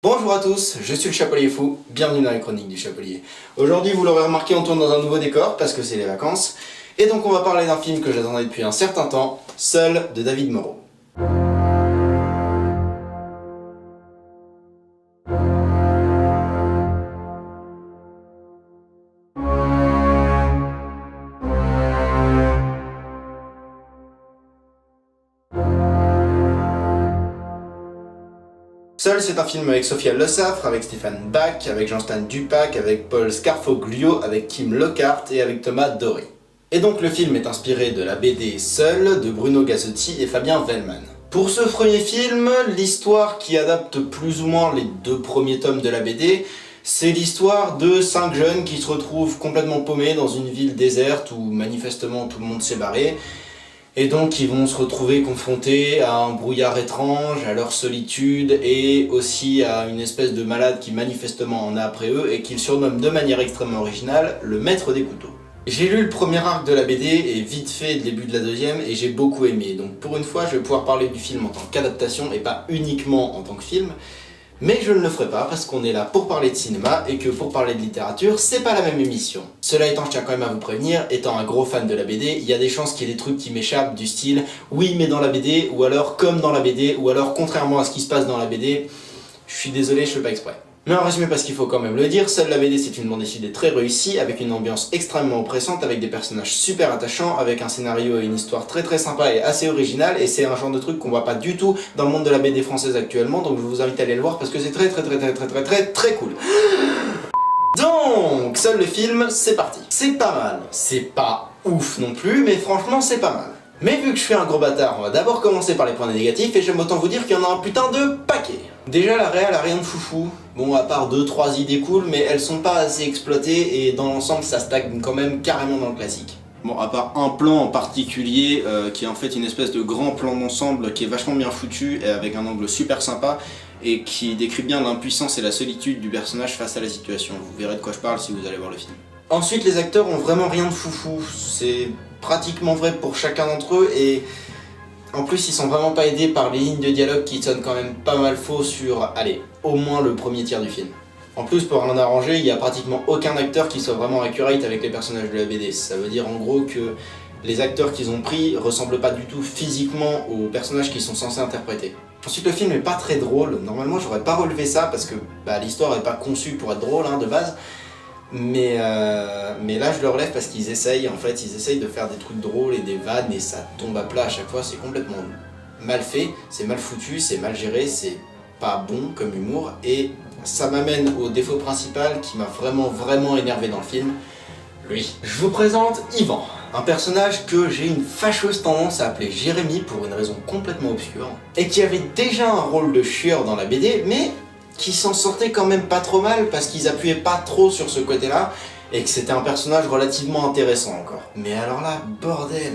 Bonjour à tous, je suis le Chapelier Fou, bienvenue dans les chroniques du Chapelier. Aujourd'hui, vous l'aurez remarqué, on tourne dans un nouveau décor parce que c'est les vacances. Et donc on va parler d'un film que j'attendais depuis un certain temps, Seul de David Moreau. Seul, c'est un film avec Sophia Le Saffre, avec Stéphane Bach, avec Jean-Stan Dupac, avec Paul Scarfoglio, avec Kim Lockhart et avec Thomas Doré. Et donc le film est inspiré de la BD Seul de Bruno Gazzotti et Fabien Wellman. Pour ce premier film, l'histoire qui adapte plus ou moins les deux premiers tomes de la BD, c'est l'histoire de 5 jeunes qui se retrouvent complètement paumés dans une ville déserte où manifestement tout le monde s'est barré. Et donc ils vont se retrouver confrontés à un brouillard étrange, à leur solitude et aussi à une espèce de malade qui manifestement en a après eux et qu'ils surnomment de manière extrêmement originale le maître des couteaux. J'ai lu le premier arc de la BD et vite fait le début de la deuxième et j'ai beaucoup aimé. Donc pour une fois je vais pouvoir parler du film en tant qu'adaptation et pas uniquement en tant que film. Mais je ne le ferai pas parce qu'on est là pour parler de cinéma et que pour parler de littérature, c'est pas la même émission. Cela étant, je tiens quand même à vous prévenir, étant un gros fan de la BD, il y a des chances qu'il y ait des trucs qui m'échappent du style « oui mais dans la BD » ou alors « comme dans la BD » ou alors « contrairement à ce qui se passe dans la BD ». Je suis désolé, je fais pas exprès. Mais en résumé, parce qu'il faut quand même le dire, Seul la BD c'est une bande dessinée très réussie, avec une ambiance extrêmement oppressante, avec des personnages super attachants, avec un scénario et une histoire très sympa et assez originale, et c'est un genre de truc qu'on voit pas du tout dans le monde de la BD française actuellement, donc je vous invite à aller le voir parce que c'est très cool. Donc, Seul le film, c'est parti. C'est pas mal, c'est pas ouf non plus, mais franchement c'est pas mal. Mais vu que je suis un gros bâtard, on va d'abord commencer par les points négatifs et j'aime autant vous dire qu'il y en a un putain de paquet. Déjà la réal a rien de foufou, bon à part 2-3 idées cool mais elles sont pas assez exploitées et dans l'ensemble ça stagne quand même carrément dans le classique. Bon à part un plan en particulier qui est en fait une espèce de grand plan d'ensemble qui est vachement bien foutu et avec un angle super sympa et qui décrit bien l'impuissance et la solitude du personnage face à la situation. Vous verrez de quoi je parle si vous allez voir le film. Ensuite les acteurs ont vraiment rien de foufou, c'est pratiquement vrai pour chacun d'entre eux et en plus ils sont vraiment pas aidés par les lignes de dialogue qui sonnent quand même pas mal faux sur, allez, au moins le premier tiers du film. En plus pour en arranger, il y a pratiquement aucun acteur qui soit vraiment accurate avec les personnages de la BD. Ça veut dire en gros que les acteurs qu'ils ont pris ressemblent pas du tout physiquement aux personnages qu'ils sont censés interpréter. Ensuite le film est pas très drôle, normalement j'aurais pas relevé ça parce que l'histoire est pas conçue pour être drôle de base. Mais là je le relève parce qu'ils essayent, ils essayent de faire des trucs drôles et des vannes et ça tombe à plat à chaque fois, c'est complètement mal fait, c'est mal foutu, c'est mal géré, c'est pas bon comme humour et ça m'amène au défaut principal qui m'a vraiment énervé dans le film, lui. Je vous présente Yvan, un personnage que j'ai une fâcheuse tendance à appeler Jérémy pour une raison complètement obscure et qui avait déjà un rôle de chieur dans la BD mais qui s'en sortait quand même pas trop mal parce qu'ils appuyaient pas trop sur ce côté-là et que c'était un personnage relativement intéressant encore. Mais alors là, bordel,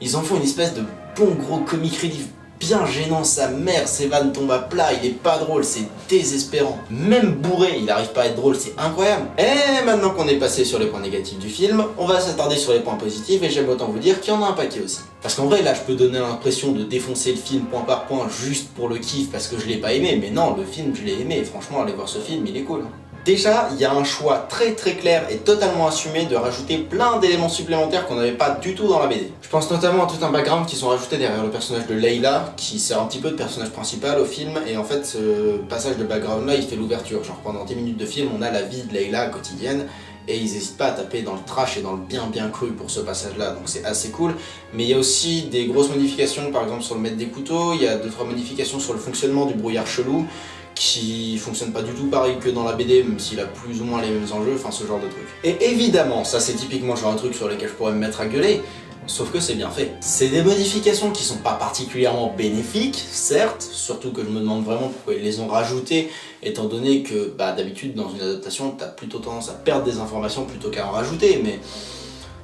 ils en font une espèce de bon gros comic relief bien gênant, sa mère, ses vannes tombent à plat, il est pas drôle, c'est désespérant. Même bourré, il arrive pas à être drôle, c'est incroyable. Et maintenant qu'on est passé sur les points négatifs du film, on va s'attarder sur les points positifs et j'aime autant vous dire qu'il y en a un paquet aussi. Parce qu'en vrai là je peux donner l'impression de défoncer le film point par point juste pour le kiff parce que je l'ai pas aimé, mais non, le film je l'ai aimé et franchement allez voir ce film, il est cool. Déjà, il y a un choix très clair et totalement assumé de rajouter plein d'éléments supplémentaires qu'on n'avait pas du tout dans la BD. Je pense notamment à tout un background qui sont rajoutés derrière le personnage de Leila, qui sert un petit peu de personnage principal au film, et en fait ce passage de background là il fait l'ouverture, genre pendant 10 minutes de film on a la vie de Leila quotidienne, et ils n'hésitent pas à taper dans le trash et dans le bien cru pour ce passage là, donc c'est assez cool. Mais il y a aussi des grosses modifications, par exemple sur le maître des couteaux, il y a 2-3 modifications sur le fonctionnement du brouillard chelou, qui fonctionne pas du tout pareil que dans la BD, même s'il a plus ou moins les mêmes enjeux, enfin ce genre de truc. Et évidemment, ça c'est typiquement genre un truc sur lequel je pourrais me mettre à gueuler, sauf que c'est bien fait. C'est des modifications qui sont pas particulièrement bénéfiques, certes, surtout que je me demande vraiment pourquoi ils les ont rajoutées, étant donné que d'habitude dans une adaptation, t'as plutôt tendance à perdre des informations plutôt qu'à en rajouter, mais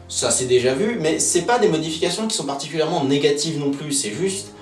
ça c'est déjà vu, mais c'est pas des modifications qui sont particulièrement négatives non plus, c'est juste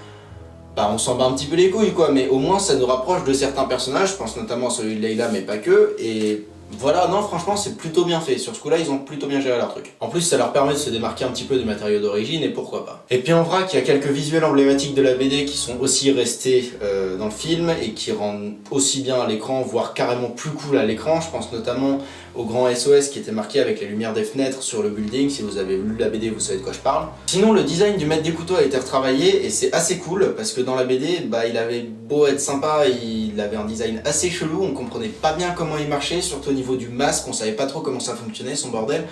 on s'en bat un petit peu les couilles quoi, mais au moins ça nous rapproche de certains personnages, je pense notamment à celui de Leila mais pas que, et Voilà, non, franchement, c'est plutôt bien fait. Sur ce coup-là, ils ont plutôt bien géré leur truc. En plus, ça leur permet de se démarquer un petit peu du matériau d'origine, et pourquoi pas. Et puis en vrac, il y a quelques visuels emblématiques de la BD qui sont aussi restés dans le film, et qui rendent aussi bien à l'écran, voire carrément plus cool à l'écran. Je pense notamment au grand SOS qui était marqué avec les lumières des fenêtres sur le building. Si vous avez lu la BD, vous savez de quoi je parle. Sinon, le design du maître des couteaux a été retravaillé, et c'est assez cool, parce que dans la BD, bah, il avait beau être sympa, il avait un design assez chelou, on comprenait pas bien comment il marchait, surtout au niveau du masque, on savait pas trop comment ça fonctionnait, son bordel.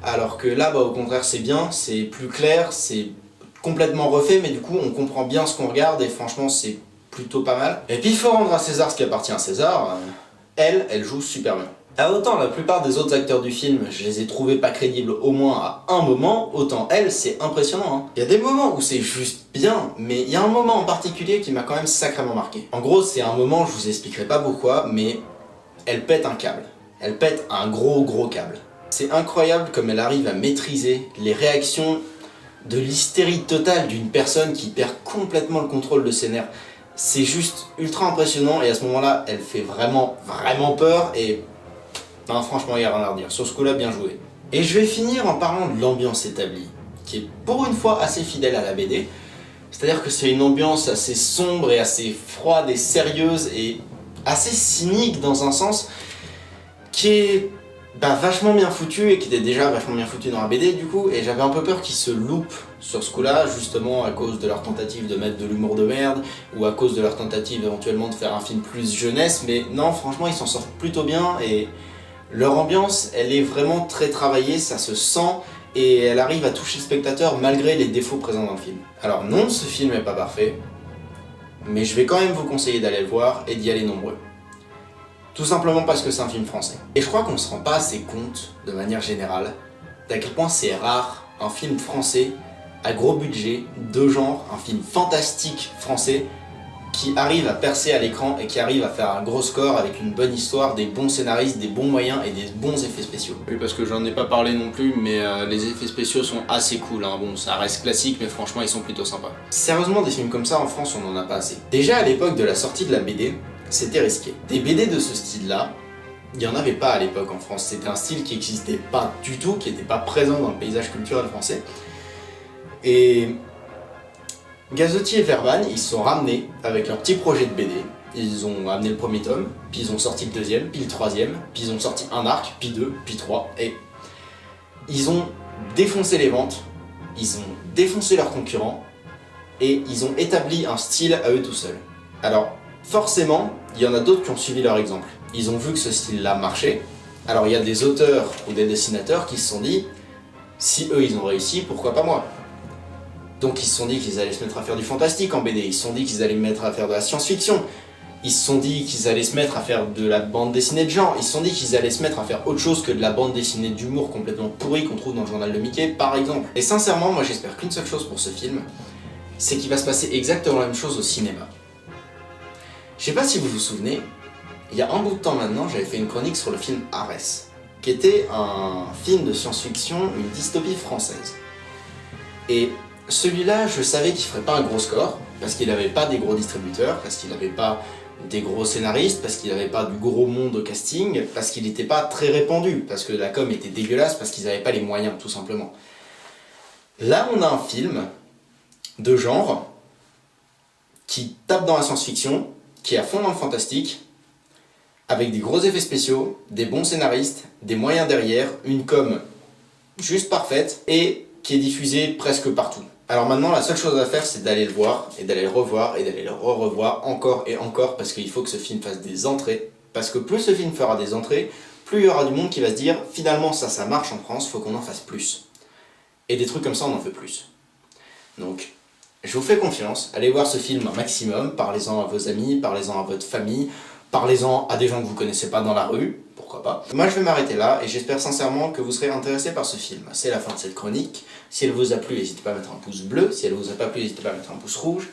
Alors que là, bah, au contraire, c'est bien, c'est plus clair, c'est complètement refait, mais du coup, on comprend bien ce qu'on regarde, et franchement, c'est plutôt pas mal. Et puis, il faut rendre à César ce qui appartient à César. Elle joue super bien. Autant la plupart des autres acteurs du film, je les ai trouvés pas crédibles au moins à un moment, autant elle, c'est impressionnant. Hein. Il y a des moments où c'est juste bien, mais il y a un moment en particulier qui m'a quand même sacrément marqué. En gros, c'est un moment, je vous expliquerai pas pourquoi, mais elle pète un câble. Elle pète un gros câble. C'est incroyable comme elle arrive à maîtriser les réactions de l'hystérie totale d'une personne qui perd complètement le contrôle de ses nerfs. C'est juste ultra impressionnant, et à ce moment-là, elle fait vraiment peur, et non, franchement, il n'y a rien à redire. Sur ce coup-là, bien joué. Et je vais finir en parlant de l'ambiance établie, qui est pour une fois assez fidèle à la BD. C'est-à-dire que c'est une ambiance assez sombre et assez froide et sérieuse et assez cynique dans un sens qui est vachement bien foutu, et qui était déjà vachement bien foutu dans la BD du coup, et j'avais un peu peur qu'ils se loupent sur ce coup-là, justement à cause de leur tentative de mettre de l'humour de merde, ou à cause de leur tentative éventuellement de faire un film plus jeunesse, mais non, franchement, ils s'en sortent plutôt bien, et leur ambiance, elle est vraiment très travaillée, ça se sent, et elle arrive à toucher le spectateur malgré les défauts présents dans le film. Alors non, ce film n'est pas parfait, mais je vais quand même vous conseiller d'aller le voir et d'y aller nombreux. Tout simplement parce que c'est un film français. Et je crois qu'on ne se rend pas assez compte, de manière générale, d'à quel point c'est rare un film français à gros budget, de genre, un film fantastique français, qui arrive à percer à l'écran et qui arrive à faire un gros score avec une bonne histoire, des bons scénaristes, des bons moyens et des bons effets spéciaux. Oui, parce que j'en ai pas parlé non plus, mais les effets spéciaux sont assez cool, hein. Bon, ça reste classique, mais franchement, ils sont plutôt sympas. Sérieusement, des films comme ça, en France, on en a pas assez. Déjà, à l'époque de la sortie de la BD, c'était risqué. Des BD de ce style-là, il n'y en avait pas à l'époque en France. C'était un style qui n'existait pas du tout, qui n'était pas présent dans le paysage culturel français. Et Gazzotti et Verban, ils se sont ramenés avec leur petit projet de BD. Ils ont amené le premier tome, puis ils ont sorti le deuxième, puis le troisième, puis ils ont sorti un arc, puis deux, puis trois, et ils ont défoncé les ventes, ils ont défoncé leurs concurrents, et ils ont établi un style à eux tout seuls. Alors, forcément, il y en a d'autres qui ont suivi leur exemple. Ils ont vu que ce style-là marchait, alors il y a des auteurs ou des dessinateurs qui se sont dit, si eux ils ont réussi, pourquoi pas moi ? Donc ils se sont dit qu'ils allaient se mettre à faire du fantastique en BD, ils se sont dit qu'ils allaient se mettre à faire de la science-fiction, ils se sont dit qu'ils allaient se mettre à faire de la bande dessinée de genre, ils se sont dit qu'ils allaient se mettre à faire autre chose que de la bande dessinée d'humour complètement pourrie qu'on trouve dans le journal de Mickey, par exemple. Et sincèrement, moi j'espère qu'une seule chose pour ce film, c'est qu'il va se passer exactement la même chose au cinéma. Je sais pas si vous vous souvenez, il y a un bout de temps maintenant, j'avais fait une chronique sur le film Arès, qui était un film de science-fiction, une dystopie française. Et celui-là, je savais qu'il ferait pas un gros score, parce qu'il n'avait pas des gros distributeurs, parce qu'il n'avait pas des gros scénaristes, parce qu'il n'avait pas du gros monde au casting, parce qu'il n'était pas très répandu, parce que la com était dégueulasse, parce qu'ils n'avaient pas les moyens, tout simplement. Là, on a un film de genre qui tape dans la science-fiction, qui est à fond dans le fantastique, avec des gros effets spéciaux, des bons scénaristes, des moyens derrière, une com juste parfaite, et qui est diffusée presque partout. Alors maintenant, la seule chose à faire, c'est d'aller le voir, et d'aller le revoir, et d'aller le revoir encore et encore, parce qu'il faut que ce film fasse des entrées. Parce que plus ce film fera des entrées, plus il y aura du monde qui va se dire, finalement ça marche en France, faut qu'on en fasse plus. Et des trucs comme ça, on en fait plus. Donc, je vous fais confiance, allez voir ce film un maximum, parlez-en à vos amis, parlez-en à votre famille, parlez-en à des gens que vous connaissez pas dans la rue, pourquoi pas. Moi je vais m'arrêter là, et j'espère sincèrement que vous serez intéressés par ce film. C'est la fin de cette chronique. Si elle vous a plu, n'hésitez pas à mettre un pouce bleu. Si elle vous a pas plu, n'hésitez pas à mettre un pouce rouge.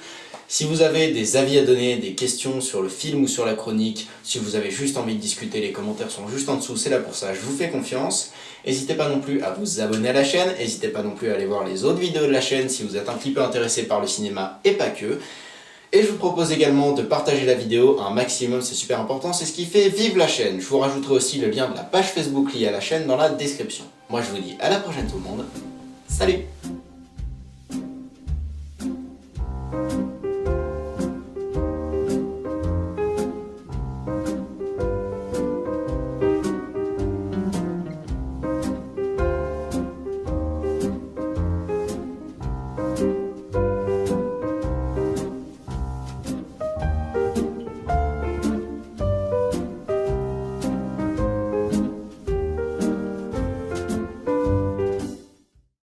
Si vous avez des avis à donner, des questions sur le film ou sur la chronique, si vous avez juste envie de discuter, les commentaires sont juste en dessous, c'est là pour ça, je vous fais confiance. N'hésitez pas non plus à vous abonner à la chaîne, n'hésitez pas non plus à aller voir les autres vidéos de la chaîne si vous êtes un petit peu intéressé par le cinéma et pas que. Et je vous propose également de partager la vidéo un maximum, c'est super important, c'est ce qui fait vivre la chaîne. Je vous rajouterai aussi le lien de la page Facebook liée à la chaîne dans la description. Moi je vous dis à la prochaine tout le monde, salut!